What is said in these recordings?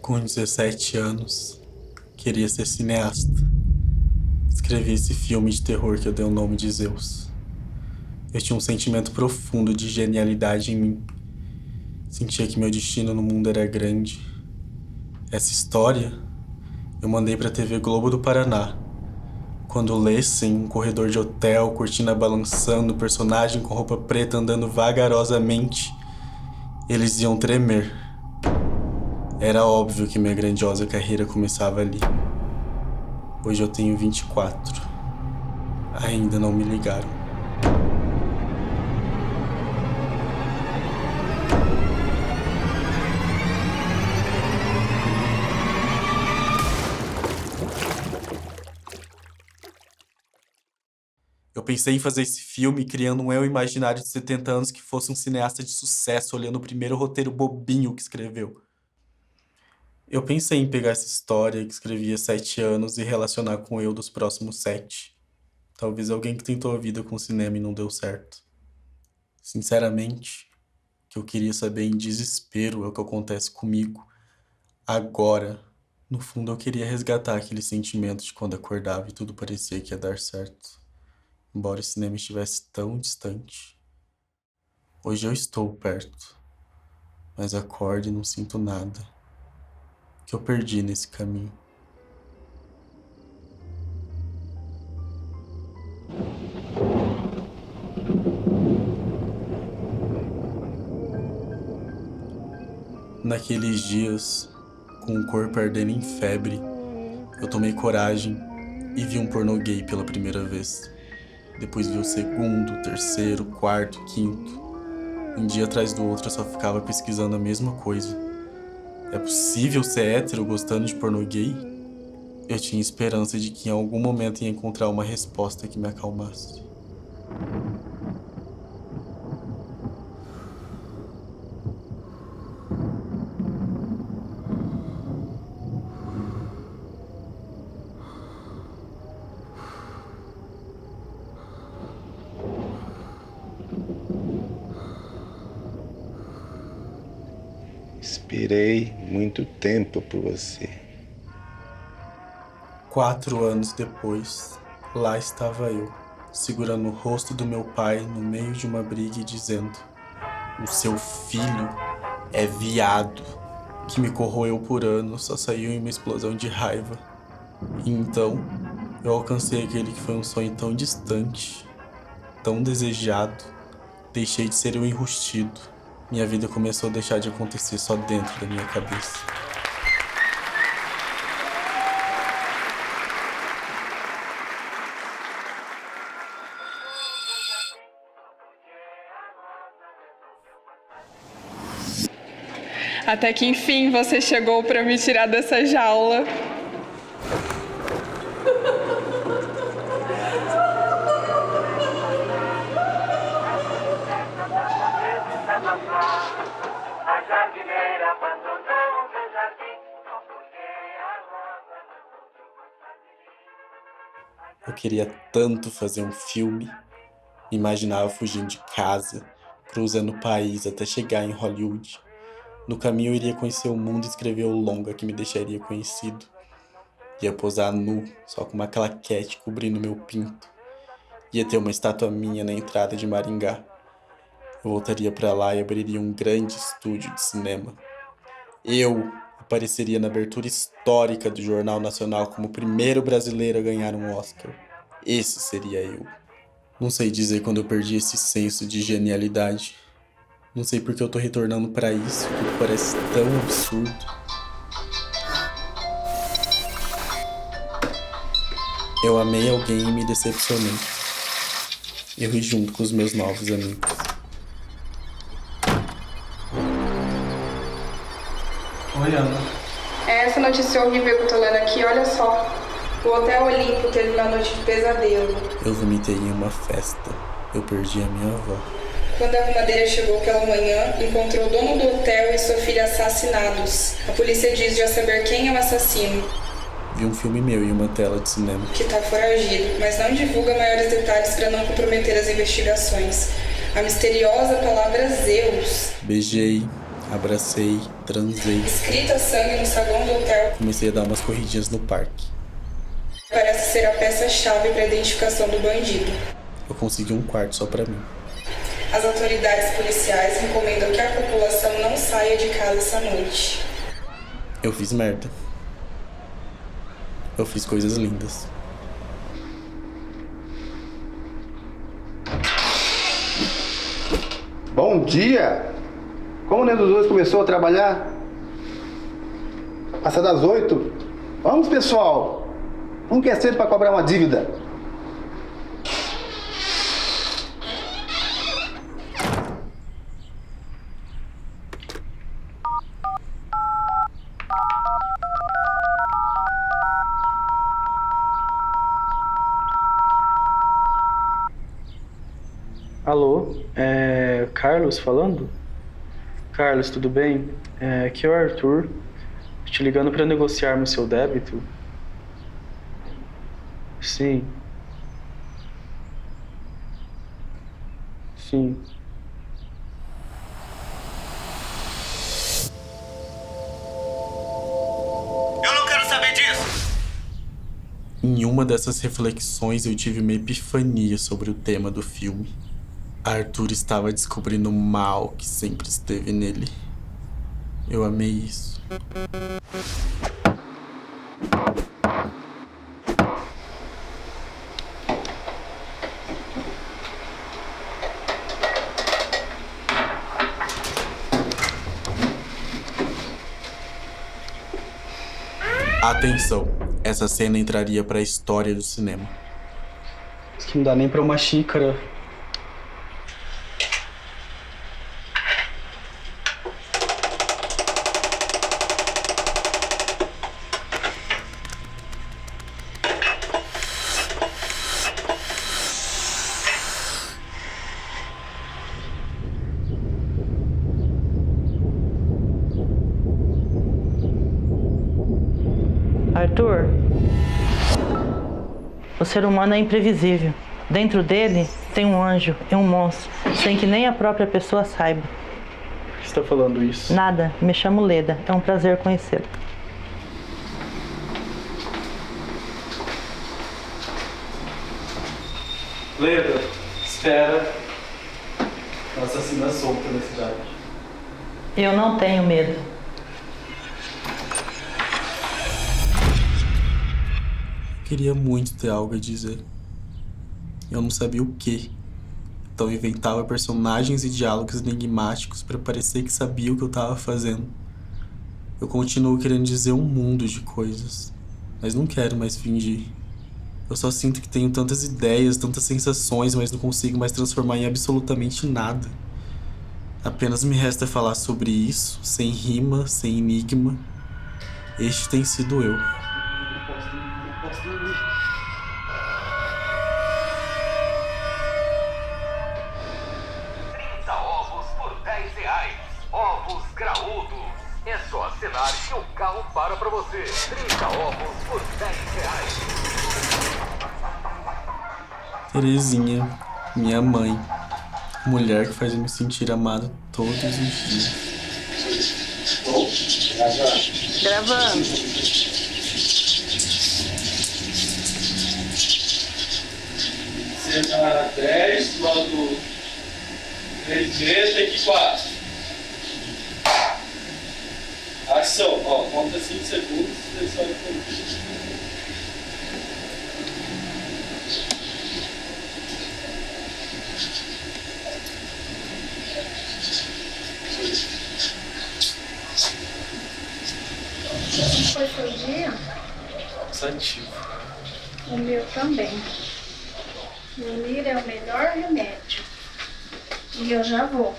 Com 17 anos, queria ser cineasta. Escrevi esse filme de terror que eu dei o nome de Zeus. Eu tinha um sentimento profundo de genialidade em mim. Sentia que meu destino no mundo era grande. Essa história eu mandei pra TV Globo do Paraná. Quando lessem um corredor de hotel, cortina balançando, personagem com roupa preta andando vagarosamente, eles iam tremer. Era óbvio que minha grandiosa carreira começava ali. Hoje eu tenho 24. Ainda não me ligaram. Eu pensei em fazer esse filme criando um eu imaginário de 70 anos que fosse um cineasta de sucesso, olhando o primeiro roteiro bobinho que escreveu. Eu pensei em pegar essa história que escrevi há 7 anos e relacionar com eu dos próximos 7. Talvez alguém que tentou a vida com cinema e não deu certo. Sinceramente, o que eu queria saber em desespero é o que acontece comigo agora. No fundo, eu queria resgatar aquele sentimento de quando acordava e tudo parecia que ia dar certo. Embora o cinema estivesse tão distante. Hoje eu estou perto, mas acordo e não sinto nada. O que eu perdi nesse caminho? Naqueles dias, com o corpo ardendo em febre, eu tomei coragem e vi um pornô gay pela primeira vez. Depois vi o segundo, o terceiro, o quarto, o quinto. Um dia atrás do outro eu só ficava pesquisando a mesma coisa. É possível ser hétero gostando de pornô gay? Eu tinha esperança de que em algum momento ia encontrar uma resposta que me acalmasse. Esperei muito tempo por você. 4 anos depois, lá estava eu, segurando o rosto do meu pai no meio de uma briga e dizendo: "O seu filho é viado." O que me corroeu por anos só saiu em uma explosão de raiva. E então, eu alcancei aquele que foi um sonho tão distante, tão desejado. Deixei de ser um enrustido. Minha vida começou a deixar de acontecer só dentro da minha cabeça. Até que enfim você chegou para me tirar dessa jaula. Eu queria tanto fazer um filme. Me imaginava fugindo de casa, cruzando o país até chegar em Hollywood. No caminho eu iria conhecer o mundo e escrever o longa que me deixaria conhecido. Ia posar nu, só com uma claquete cobrindo meu pinto. Ia ter uma estátua minha na entrada de Maringá. Eu voltaria pra lá e abriria um grande estúdio de cinema. Eu apareceria na abertura histórica do Jornal Nacional como o primeiro brasileiro a ganhar um Oscar. Esse seria eu. Não sei dizer quando eu perdi esse senso de genialidade. Não sei porque eu tô retornando pra isso, tudo parece tão absurdo. Eu amei alguém e me decepcionei. Eu ri junto com os meus novos amigos. Oi, Ana. É essa notícia horrível que eu tô lendo aqui, olha só. O Hotel Olimpo teve uma noite de pesadelo. Eu vomitei em uma festa. Eu perdi a minha avó. Quando a arrumadeira chegou pela manhã, encontrou o dono do hotel e sua filha assassinados. A polícia diz já saber quem é o assassino. Vi um filme meu em uma tela de cinema. Que tá foragido, mas não divulga maiores detalhes para não comprometer as investigações. A misteriosa palavra Zeus. Beijei, Abracei, transei, Escrita sangue no saguão do hotel comecei a dar umas corridinhas no parque. parece ser a peça-chave para a identificação do bandido. Eu consegui um quarto só pra mim. As autoridades policiais recomendam que a população não saia de casa essa noite. Eu fiz merda. Eu fiz coisas lindas. Bom dia! Como nenhum dos dois começou a trabalhar? Passar das 8? Vamos, pessoal! Nunca é cedo para cobrar uma dívida. Alô, Carlos falando? Carlos, tudo bem? Aqui é o Arthur, te ligando para negociarmos seu débito. Sim. Sim. Eu não quero saber disso! Em uma dessas reflexões eu tive uma epifania sobre o tema do filme. Arthur estava descobrindo o mal que sempre esteve nele. Eu amei isso. Atenção, essa cena entraria para a história do cinema. Isso que não dá nem para uma xícara. Arthur, o ser humano é imprevisível. Dentro dele tem um anjo e um monstro, sem que nem a própria pessoa saiba. Por que você está falando isso? Nada, me chamo Leda, é um prazer conhecê-lo. Leda, espera. Uma assassina solta na cidade. Eu não tenho medo. Queria muito ter algo a dizer. Eu não sabia o quê. Então eu inventava personagens e diálogos enigmáticos para parecer que sabia o que eu tava fazendo. Eu continuo querendo dizer um mundo de coisas, mas não quero mais fingir. Eu só sinto que tenho tantas ideias, tantas sensações, mas não consigo mais transformar em absolutamente nada. Apenas me resta falar sobre isso, sem rima, sem enigma. Este tem sido eu. Ovos por R$10. Ovos graúdos. É só assinar que o carro para pra você. 30 ovos por R$10. Terezinha, minha mãe. Mulher que faz eu me sentir amado todos os dias. Gravando. Você dá 10, logo 3 vezes, aqui 4. Ação, ó, conta 5 segundos, você só vai. Como foi seu dia? Cansativo. O meu também. Dormir é o melhor remédio. E eu já vou.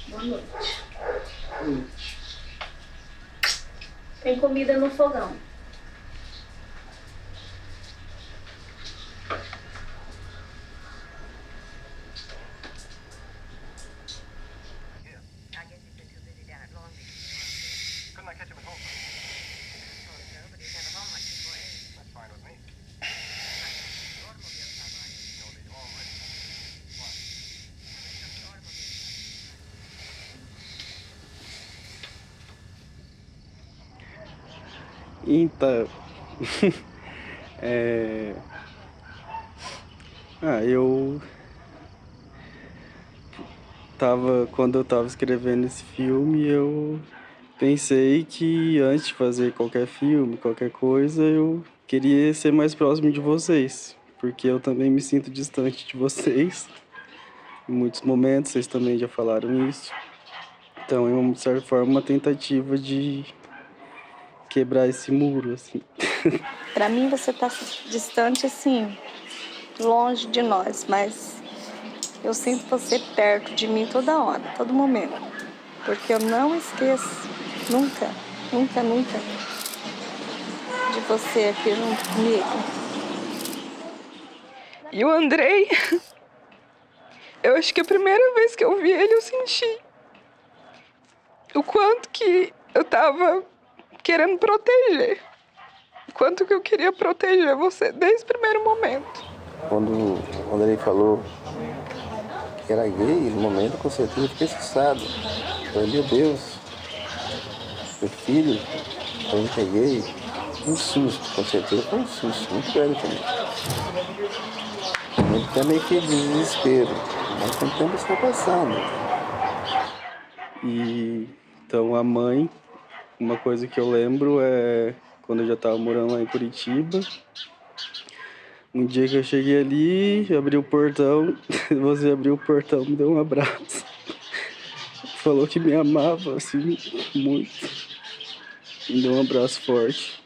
Boa noite. Boa noite. Tem comida no fogão. Então, eu quando eu tava escrevendo esse filme, eu pensei que antes de fazer qualquer filme, qualquer coisa, eu queria ser mais próximo de vocês, porque eu também me sinto distante de vocês. Em muitos momentos, vocês também já falaram isso. Então, é uma, de certa forma, uma tentativa de quebrar esse muro, assim. Pra mim, você tá distante, assim, longe de nós, mas eu sinto você perto de mim toda hora, todo momento. Porque eu não esqueço, nunca, nunca, nunca, de você aqui junto comigo. E o Andrei, eu acho que a primeira vez que eu vi ele, eu senti o quanto que eu tava querendo proteger. O quanto que eu queria proteger você desde o primeiro momento. Quando o Andrei falou que era gay, no momento, com certeza, eu fiquei assustado. Falei, meu Deus, meu filho, falando que é gay. Um susto, com certeza, foi um susto muito grande também. Muito também que desespero, mas com o tempo está passando. E então a mãe, uma coisa que eu lembro é quando eu já estava morando lá em Curitiba. Um dia que eu cheguei ali, abri o portão, você abriu o portão, me deu um abraço. Falou que me amava, assim, muito. Me deu um abraço forte.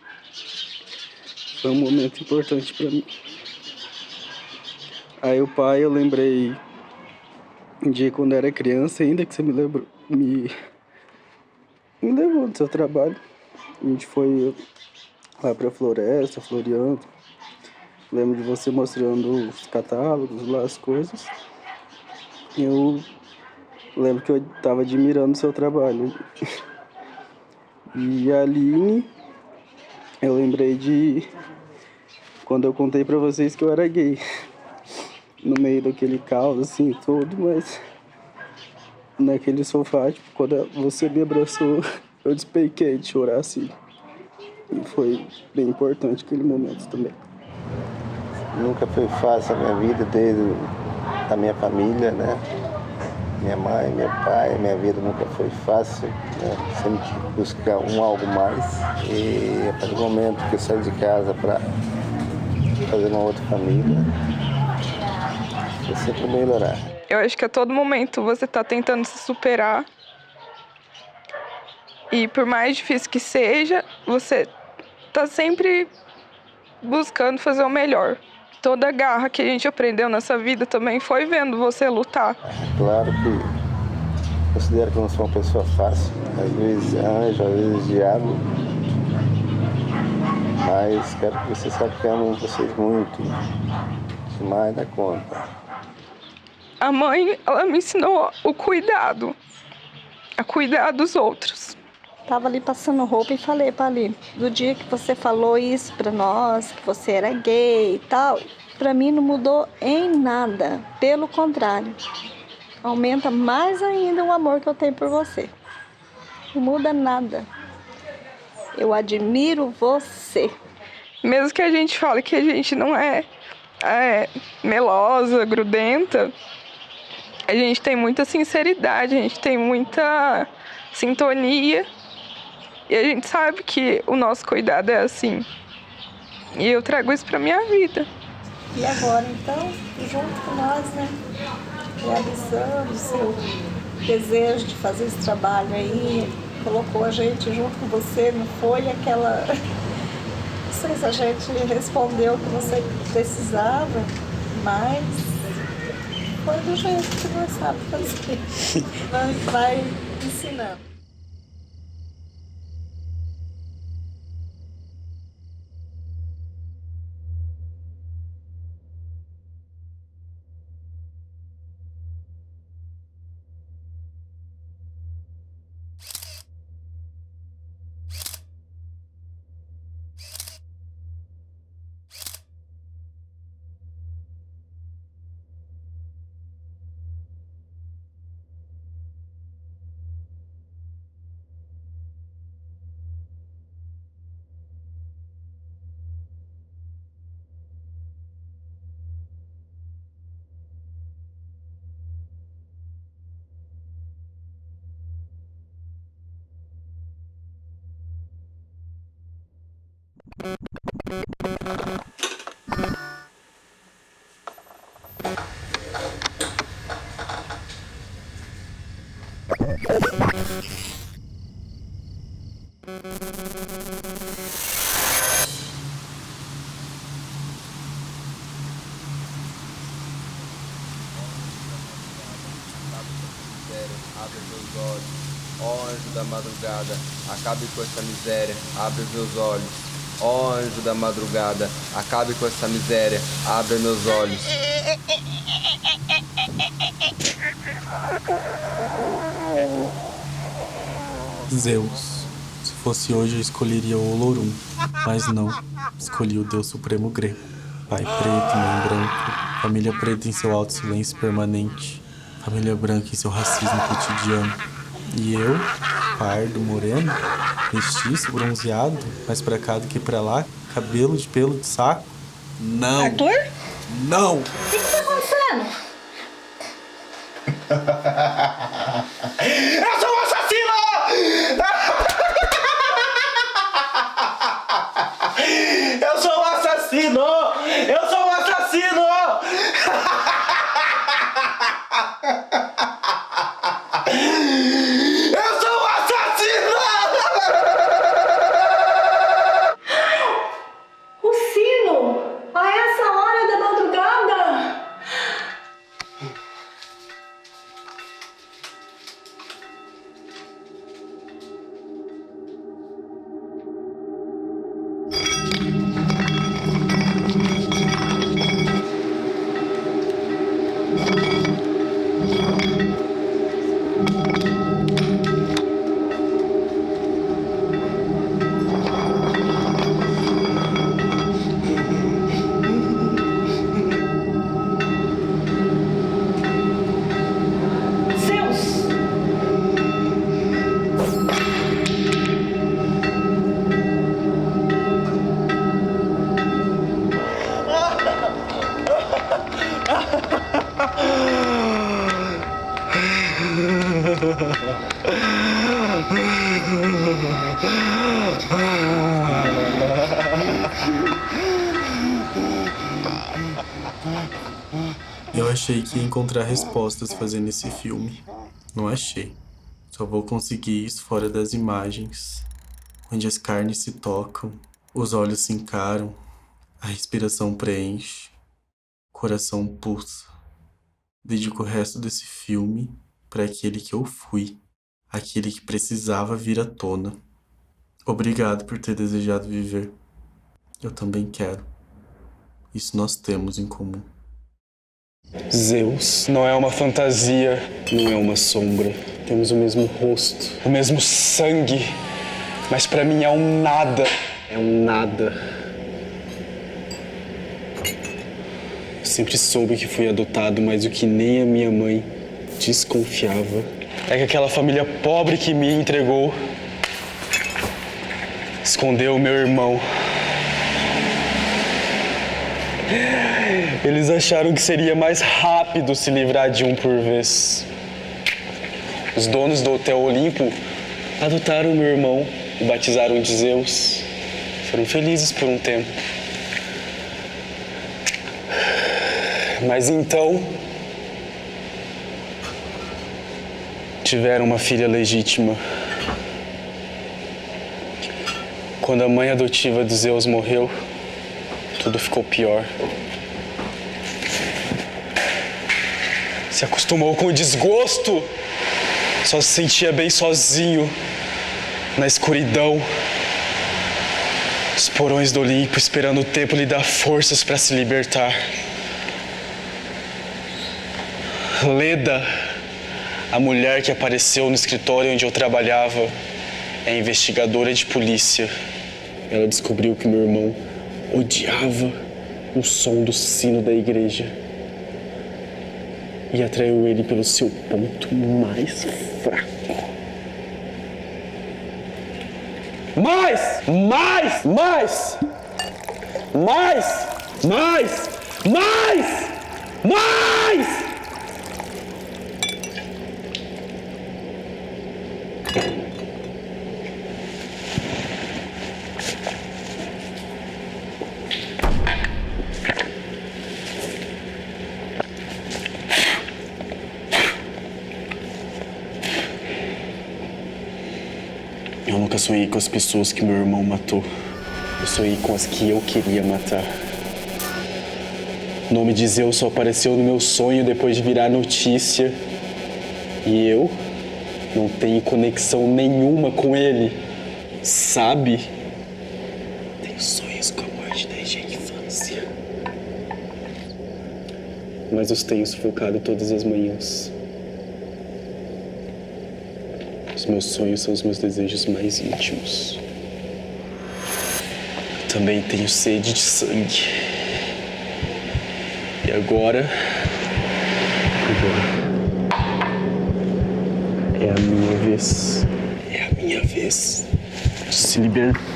Foi um momento importante para mim. Aí o pai, eu lembrei um dia quando eu era criança ainda, que você me lembrou, me levou do seu trabalho. A gente foi lá pra floresta, floreando. Lembro de você mostrando os catálogos lá, as coisas. Eu lembro que eu tava admirando o seu trabalho. E a Aline, eu lembrei de quando eu contei pra vocês que eu era gay. No meio daquele caos, assim, todo, mas naquele sofá, tipo, quando você me abraçou, eu despequei de chorar, assim. E foi bem importante aquele momento também. Nunca foi fácil a minha vida, desde a minha família, né? Minha mãe, meu pai, minha vida nunca foi fácil, né? Sempre tive que buscar algo mais. E a partir do momento que eu saí de casa para fazer uma outra família, eu sempre melhorar. Eu acho que a todo momento você tá tentando se superar. E por mais difícil que seja, você tá sempre buscando fazer o melhor. Toda a garra que a gente aprendeu nessa vida também foi vendo você lutar. Claro que considero que eu não sou uma pessoa fácil, às vezes anjo, às vezes diabo, mas quero que vocês saibam que eu amo vocês muito, demais da conta. A mãe, ela me ensinou o cuidado, a cuidar dos outros. Tava ali passando roupa e falei pra Aline, do dia que você falou isso pra nós, que você era gay e tal, pra mim não mudou em nada. Pelo contrário, aumenta mais ainda o amor que eu tenho por você. Não muda nada. Eu admiro você. Mesmo que a gente fale que a gente não é melosa, grudenta, a gente tem muita sinceridade, a gente tem muita sintonia. E a gente sabe que o nosso cuidado é assim. E eu trago isso pra minha vida. E agora, então, junto com nós, né? Realizando o seu desejo de fazer esse trabalho aí, colocou a gente junto com você, não foi aquela... Não sei se a gente respondeu o que você precisava, mas foi do jeito que nós sabemos fazer. Nós vai ensinando. abre os meus olhos. Ó anjo da madrugada, acabe com essa miséria, abre os meus olhos. Ó anjo da madrugada, acabe com essa miséria, abre meus olhos. Zeus. Se fosse hoje eu escolheria o Olorum, mas não. Escolhi o Deus Supremo grego. Pai preto, mãe branco, família preta em seu alto silêncio permanente, família branca em seu racismo cotidiano. E eu, pardo, moreno, mestiço, bronzeado, mais pra cá do que pra lá, cabelo de pelo de saco. Não! Arthur? Não! O que tá acontecendo? Eu sou um assassino! Eu sou um assassino! Eu sou um assassino! Eu sou um assassino! O sino! A essa hora da madrugada! Zeus! Eu achei que ia encontrar respostas fazendo esse filme. Não achei. Só vou conseguir isso fora das imagens, onde as carnes se tocam, os olhos se encaram, a respiração preenche, o coração pulsa. Dedico o resto desse filme para aquele que eu fui, aquele que precisava vir à tona. Obrigado por ter desejado viver. Eu também quero. Isso nós temos em comum. Zeus não é uma fantasia, não é uma sombra. Temos o mesmo rosto, o mesmo sangue, mas pra mim é um nada. É um nada. Eu sempre soube que fui adotado, mas o que nem a minha mãe desconfiava é que aquela família pobre que me entregou escondeu o meu irmão. Eles acharam que seria mais rápido se livrar de um por vez. Os donos do Hotel Olimpo adotaram meu irmão e batizaram de Zeus. Foram felizes por um tempo. Mas então tiveram uma filha legítima. Quando a mãe adotiva de Zeus morreu, tudo ficou pior. Se acostumou com o desgosto, só se sentia bem sozinho, na escuridão, os porões do Olimpo, esperando o tempo lhe dar forças para se libertar. Leda, a mulher que apareceu no escritório onde eu trabalhava, é investigadora de polícia. Ela descobriu que meu irmão odiava o som do sino da igreja e atraiu ele pelo seu ponto mais fraco. Mais! Mais! Mais! Mais! Mais! Mais! Mais! Eu nunca sonhei com as pessoas que meu irmão matou. Eu sonhei com as que eu queria matar. O nome de Zeus só apareceu no meu sonho depois de virar notícia. E eu Não tenho conexão nenhuma com ele, sabe? Tenho sonhos com a morte desde a infância. Mas os tenho sufocado todas as manhãs. Os meus sonhos são os meus desejos mais íntimos. Eu também tenho sede de sangue. E agora é a minha vez. É a minha vez de se libertar.